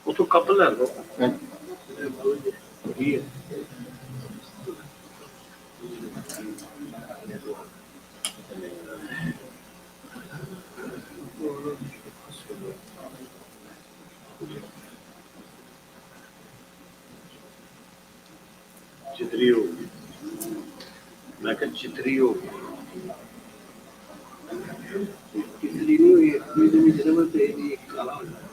ਉਥੋਂ ਕੱਪ ਲੈ ਲਓ चितरी हो गई मैं क्या चितरी हो गई चितरी नहीं हुई काला हो जाए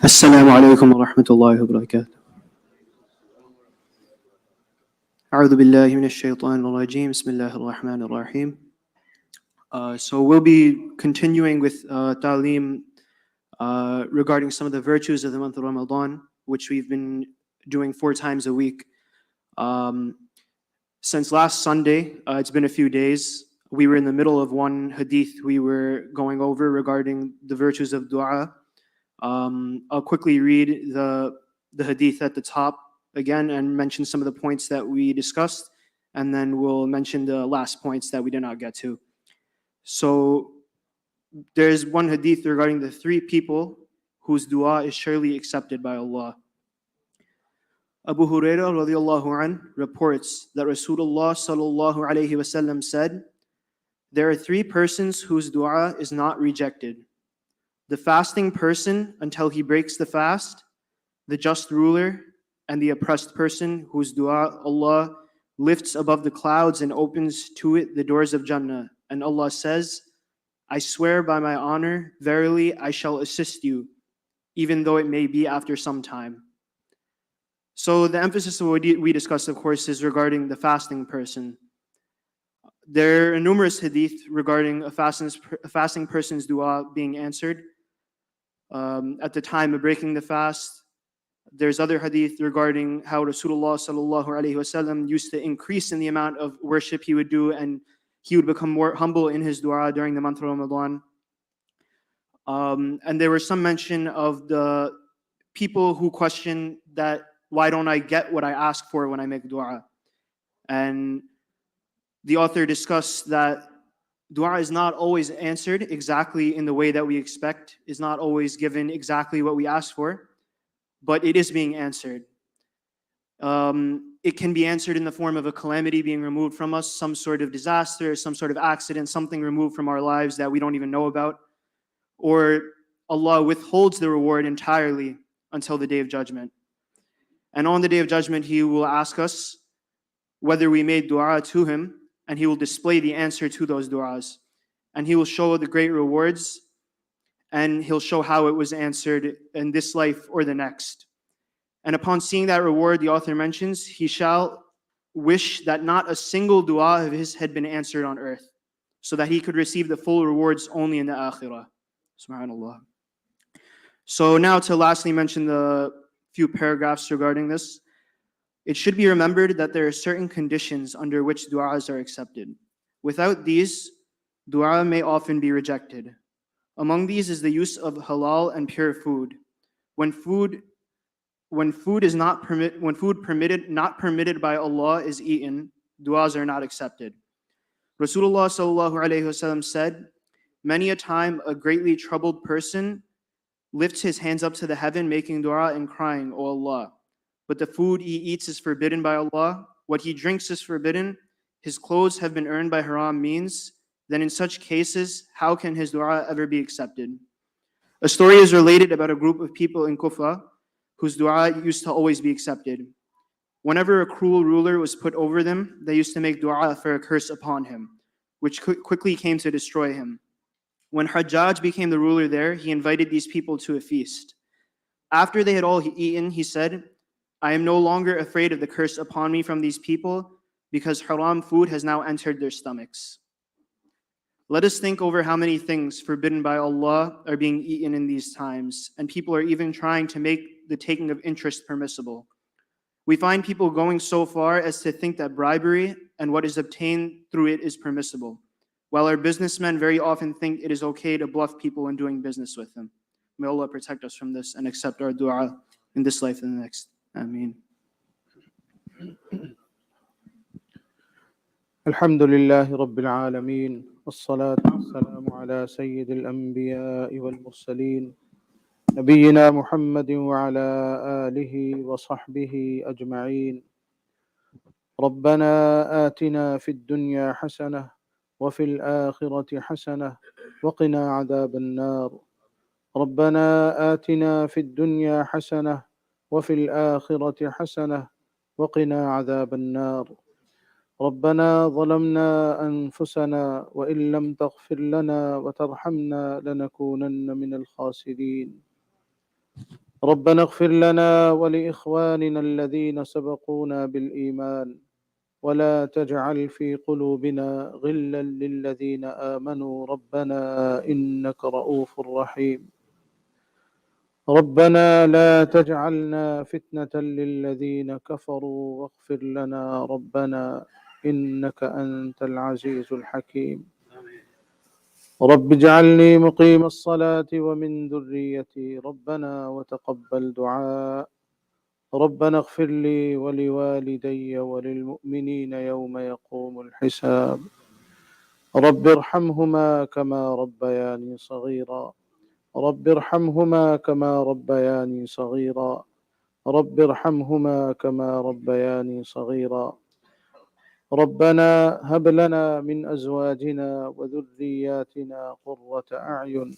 السلام عليكم ورحمة الله وبركاته. أعوذ بالله من الشيطان الرجيم. بسم الله الرحمن الرحيم. So we'll be continuing with Taleem regarding some of the virtues of the month of Ramadan, which we've been doing 4 times a week. Since last Sunday, it's been a few days. We were in the middle of one hadith we were going over regarding the virtues of dua. I'll quickly read the hadith at the top again and mention some of the points that we discussed, and then we'll mention the last points that we did not get to. So there's one hadith regarding the 3 people whose dua is surely accepted by Allah. Abu Hurairah radiallahu an reports that Rasulullah sallallahu alayhi wasallam said, "There are 3 persons whose dua is not rejected: the fasting person until he breaks the fast, the just ruler, and the oppressed person whose dua Allah lifts above the clouds and opens to it the doors of Jannah. And Allah says, I swear by my honor, verily I shall assist you, even though it may be after some time." So the emphasis of what we discussed, of course, is regarding the fasting person. There are numerous hadith regarding a fasting person's dua being answered at the time of breaking the fast. There's other hadith regarding how Rasulullah sallallahu alaihi wasallam used to increase in the amount of worship he would do, and he would become more humble in his dua during the month of Ramadan. And there was some mention of the people who question that, why don't I get what I ask for when I make dua? And the author discussed that dua is not always answered exactly in the way that we expect, is not always given exactly what we ask for, but it is being answered. It can be answered in the form of a calamity being removed from us, some sort of disaster, some sort of accident, something removed from our lives that we don't even know about, or Allah withholds the reward entirely until the Day of Judgment. And on the Day of Judgment, He will ask us whether we made dua to Him, and He will display the answer to those duas. And He will show the great rewards, and He'll show how it was answered in this life or the next. And upon seeing that reward, the author mentions, he shall wish that not a single dua of his had been answered on earth, so that he could receive the full rewards only in the akhirah. Subhanallah. So now to lastly mention the few paragraphs regarding this. It should be remembered that there are certain conditions under which du'as are accepted. Without these, du'a may often be rejected. Among these is the use of halal and pure food. When food not permitted by Allah is eaten, du'as are not accepted. Rasulullah sallallahu alaihi wasallam said, "Many a time a greatly troubled person lifts his hands up to the heaven, making dua and crying, O Allah. But the food he eats is forbidden by Allah, what he drinks is forbidden, his clothes have been earned by haram means, then in such cases, how can his dua ever be accepted?" A story is related about a group of people in Kufa whose dua used to always be accepted. Whenever a cruel ruler was put over them, they used to make dua for a curse upon him, which quickly came to destroy him. When Hajjaj became the ruler there, he invited these people to a feast. After they had all eaten, he said, "I am no longer afraid of the curse upon me from these people, because haram food has now entered their stomachs." Let us think over how many things forbidden by Allah are being eaten in these times, and people are even trying to make the taking of interest permissible. We find people going so far as to think that bribery and what is obtained through it is permissible, while our businessmen very often think it is okay to bluff people when doing business with them. May Allah protect us from this and accept our dua in this life and the next. Ameen. الحمد لله رب العالمين والصلاة والسلام على سيد الأنبياء والمرسلين نبينا محمد وعلى آله وصحبه أجمعين. ربنا آتنا في الدنيا حسنة وفي الآخرة حسنة وقنا عذاب النار. ربنا آتنا في الدنيا حسنة وفي الآخرة حسنة وقنا عذاب النار. ربنا ظلمنا أنفسنا وإن لم تغفر لنا وترحمنا لنكونن من الخاسرين. ربنا اغفر لنا ولإخواننا الذين سبقونا بالإيمان ولا تجعل في قلوبنا غلا للذين آمنوا ربنا إنك رؤوف رحيم. ربنا لا تجعلنا فتنة للذين كفروا واغفر لنا ربنا إنك أنت العزيز الحكيم. رب اجعلني مقيم الصلاة ومن ذريتي ربنا وتقبل دعاء. ربنا اغفر لي ولوالدي وللمؤمنين يوم يقوم الحساب. رب ارحمهما كما ربياني صغيرا. رب ارحمهما كما ربياني صغيرا. رب ارحمهما كما ربياني صغيرا. ربنا هب لنا من أزواجنا وذرياتنا قرة أعين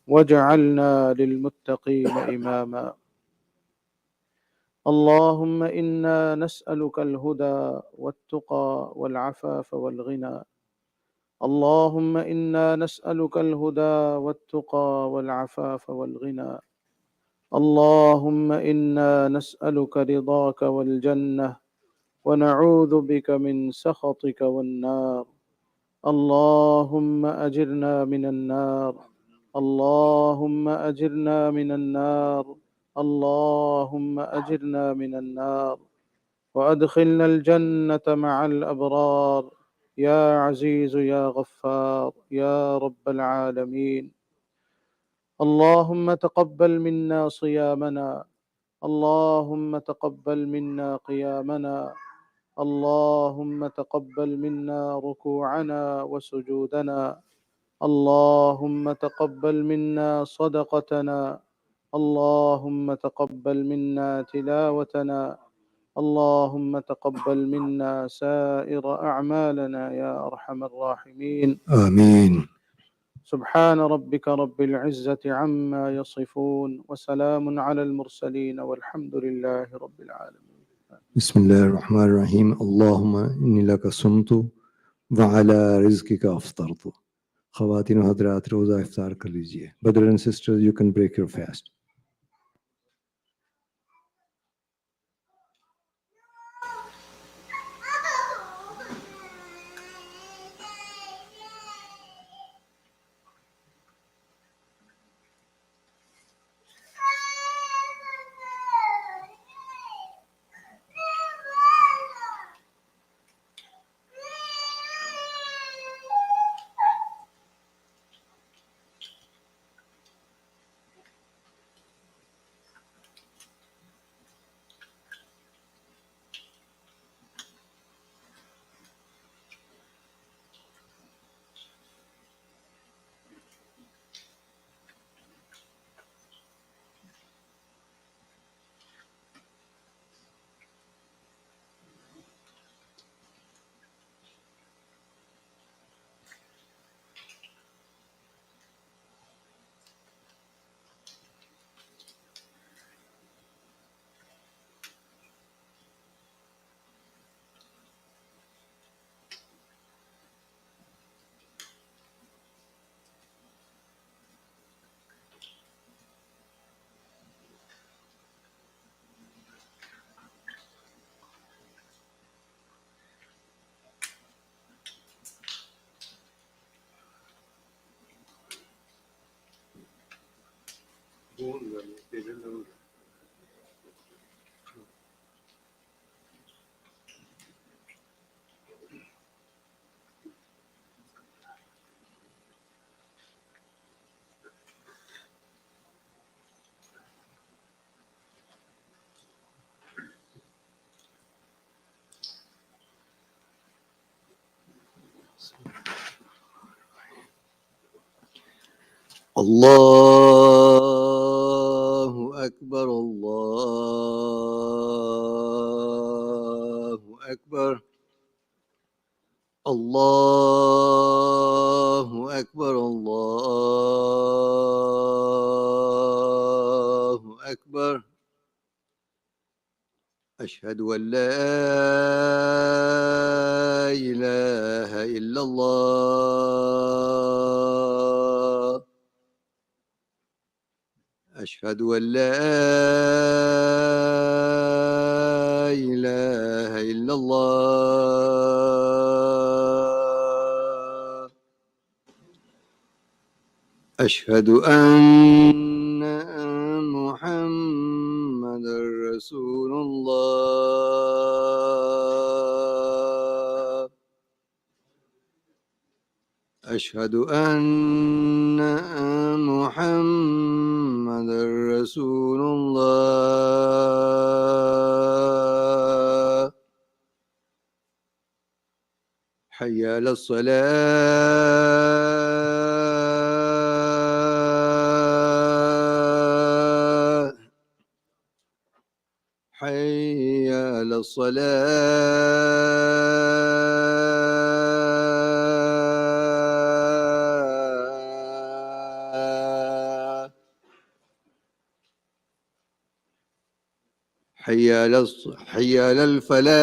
واجعلنا للمتقين إماما. اللهم إنا نسألك الهدى والتقى والعفاف والغنى. اللهم إنا نسألك الهدى والتقى والعفاف والغنى. اللهم إنا نسألك رضاك والجنة ونعوذ بك من سخطك والنار. اللهم أجرنا من النار. اللهم أجرنا من النار. اللهم أجرنا من النار وأدخلنا الجنة مع الأبرار يا عزيز يا غفار يا رب العالمين. اللهم تقبل منا صيامنا. اللهم تقبل منا قيامنا. اللهم تقبل منا ركوعنا وسجودنا. اللهم تقبل منا صدقتنا. اللهم تقبل منا تلاوتنا. اللهم تقبل منا سائر أعمالنا يا أرحم الراحمين. آمين. سبحان ربك رب العزة عما يصفون وسلام على المرسلين والحمد لله رب العالمين. بسم الله الرحمن الرحيم. اللهم إني لك صمت وعلى رزقك أفطرت. خواتین و حضرات روزہ افطار کر لیجئے. Brothers and sisters, you can break your fast. الله أكبر. الله أكبر. الله أكبر. الله أكبر. أشهد أن لا إله إلا الله. أشهد أن لا إله إلا الله. أشهد أن محمدا رسول الله. أشهد أن محمدا رسول الله. حي على الصلاة. حي على الصلاة. حي على الفلاح.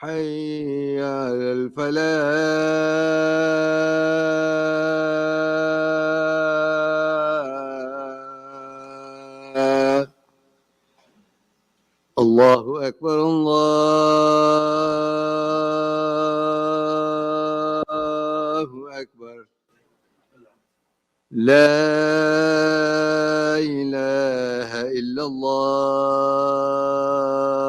حي على الفلاح. الله أكبر الله أكبر. لا إله إلا الله.